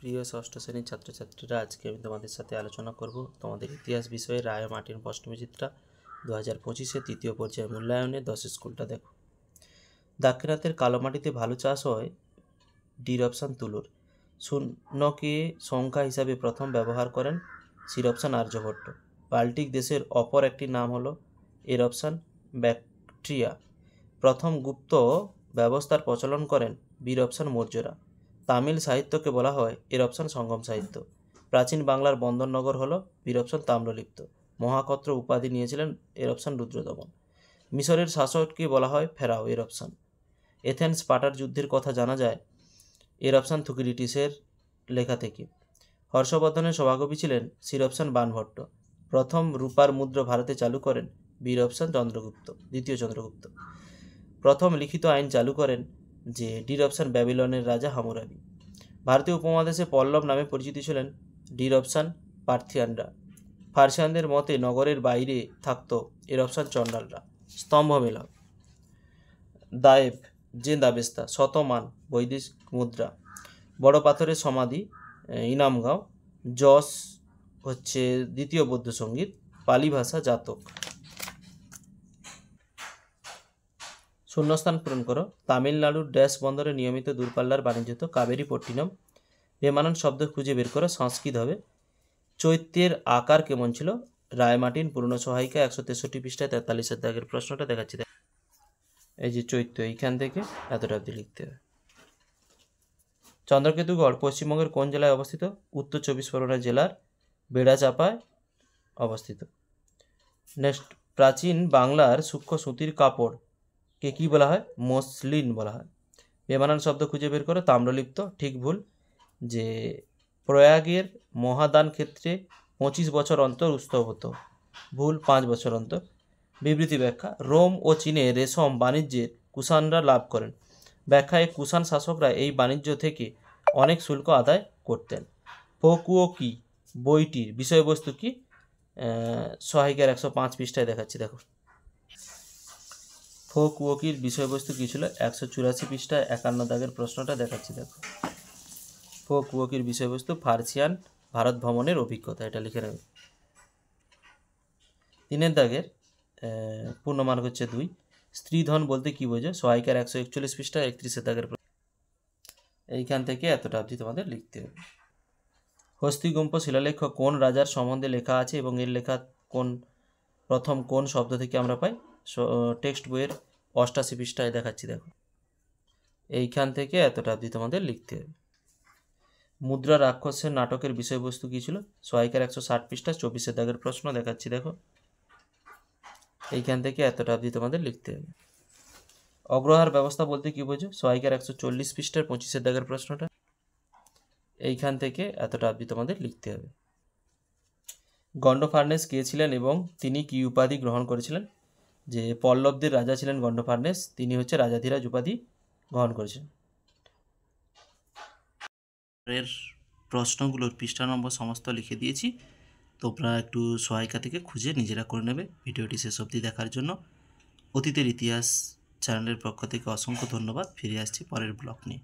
প্রিয় ষষ্ঠ শ্রেণীর ছাত্রছাত্রীরা, আজকে আমি তোমাদের সাথে আলোচনা করব তোমাদের ইতিহাস বিষয়ে রায় মার্টিন প্রশ্নবিচিত্রা 2025-এ তৃতীয় পর্যায়ে মূল্যায়নে 10 স্কুলটা দেখো। দাক্ষিণাত্যের কালো মাটিতে ভালো চাষ হয়। ডির অপশান তুলোর। শূন্যকে সংখ্যা হিসাবে প্রথম ব্যবহার করেন সির অপশান আর্যভট্ট। বাল্টিক দেশের অপর একটি নাম হলো এর অপশান ব্যাকট্রিয়া। প্রথম গুপ্ত ব্যবস্থার প্রচলন করেন বীর অপশান মৌর্যরা। তামিল সাহিত্যকে বলা হয় এর অপশান সঙ্গম সাহিত্য। প্রাচীন বাংলার বন্দরনগর হলো বীর অপশান তাম্রলিপ্ত। মহাকত্র উপাধি নিয়েছিলেন এর অপশান রুদ্রদমন। মিশরের শাসককে বলা হয় ফেরাও এর অপশান। এথেন্স স্পার্টার যুদ্ধের কথা জানা যায় এর অপশান থুকিডিটিসের লেখা থেকে। হর্ষবর্ধনের সভাকবি ছিলেন সির অপশান বাণভট্ট। প্রথম রূপার মুদ্রা ভারতে চালু করেন বীর অপশান চন্দ্রগুপ্ত, দ্বিতীয় চন্দ্রগুপ্ত। প্রথম লিখিত আইন চালু করেন যে ডির অপশান ব্যাবিলনের রাজা হামুরাবি। ভারতীয় উপমহাদেশে পল্লব নামে পরিচিত ছিলেন ডির অপশান পার্থিয়ানরা। ফার্সিয়ানদের মতে নগরের বাইরে থাকত এর অপশান চণ্ডালরা। স্তম্ভ মেলা, দায়েব যে দাবেস্তা, শতমান বৈদিক মুদ্রা, বড় পাথরের সমাধি ইনামগাঁও, যশ হচ্ছে দ্বিতীয় বৌদ্ধ সঙ্গীত, পালি ভাষা জাতক। শূন্যস্থান পূরণ করো। তামিলনাড়ুর ড্যাশ বন্দরে নিয়মিত দূরপাল্লার বাণিজ্য হতো কাবেরী পট্টিনম। বেমানান শব্দ খুঁজে বের করো, সংস্কৃত হবে। চৈত্যের আকার কেমন ছিল? রায় মার্টিন পুরনো সহায়িকা 163 পৃষ্ঠায় 43 দাগের প্রশ্নটা দেখাচ্ছি। এই যে চৈত্য, এইখান থেকে এতটা অবধি লিখতে হবে। চন্দ্রকেতুগড় পশ্চিমবঙ্গের কোন জেলায় অবস্থিত? উত্তর 24 পরগনা জেলার বেড়াচাঁপায় অবস্থিত। নেক্সট, প্রাচীন বাংলার সূক্ষ্ম সুতির কাপড়কে কি বলা হয়? মসলিন বলা হয়। বেমানান শব্দ খুঁজে বের করো। তাম্রলিপ্ত ঠিক ভুল। যে প্রয়াগের মহাদান ক্ষেত্রে 25 বছর অন্তর উৎসব হতো, ভুল, 5 বছর অন্তর। বিবৃতি ব্যাখ্যা, রোম ও চীনে রেশম বাণিজ্যের কুষাণরা লাভ করেন। ব্যাখ্যায় কুষাণ শাসকরা এই বাণিজ্য থেকে অনেক শুল্ক আদায় করতেন। ফোকুওকি বইটির বিষয়বস্তু কি? সহায়িকার 105 পৃষ্ঠায় দেখাচ্ছি, দেখো। ফোকুওকির বিষয়বস্তু কী ছিল? 184 পৃষ্ঠায় 51 দাগের প্রশ্নটা দেখাচ্ছি, দেখো। ফোকুওকির বিষয়বস্তু ফার্সিয়ান ভারত ভ্রমণের অভিজ্ঞতা, এটা লিখে নেবে। 3 দাগের পূর্ণমার্গ হচ্ছে 2। স্ত্রীধন বলতে কি বোঝো? সহায়িকার 141 পৃষ্ঠায় 31 দাগের। এইখান থেকে এতটা অবধি তোমাদের লিখতে হবে। হস্তিগুম্ফ শিলালেখ কোন রাজার সম্বন্ধে লেখা আছে এবং এর লেখা প্রথম কোন শব্দ থেকে আমরা পাই? টেক্সট বইয়ের 88 পৃষ্ঠায় দেখাচ্ছি, দেখো। এইখান থেকে এতটা অবধি তোমাদের লিখতে হবে। মুদ্রা রাক্ষসের নাটকের বিষয়বস্তু কী ছিল? সহায়িকার 160 পৃষ্ঠা 24 দাগের প্রশ্ন দেখাচ্ছি, দেখো। এইখান থেকে এতটা অবধি তোমাদের লিখতে হবে। অগ্রহার ব্যবস্থা বলতে কি বোঝো? সহায়িকার 140 পৃষ্ঠার 25 দাগের প্রশ্নটা। এইখান থেকে এতটা অবধি তোমাদের লিখতে হবে। গন্ডফার্নেস কে ছিলেন এবং তিনি কি উপাধি গ্রহণ করেছিলেন? যে পল্লবদের রাজা ছিলেন গন্ডফার্নেস, তিনি হচ্ছে রাজাধিরাজ উপাধি গ্রহণ করেছিলেন। এর প্রশ্নগুলোর পৃষ্ঠা নম্বর সমস্ত লিখে দিয়েছি, তোমরা একটু সহায়িকা থেকে খুঁজে নিজেরা করে নেবে। ভিডিওটি শেষ অবধি দেখার জন্য অতীতের ইতিহাস চ্যানেলের পক্ষ থেকে অসংখ্য ধন্যবাদ। ফিরে আসছি পরের ব্লগ নিয়ে।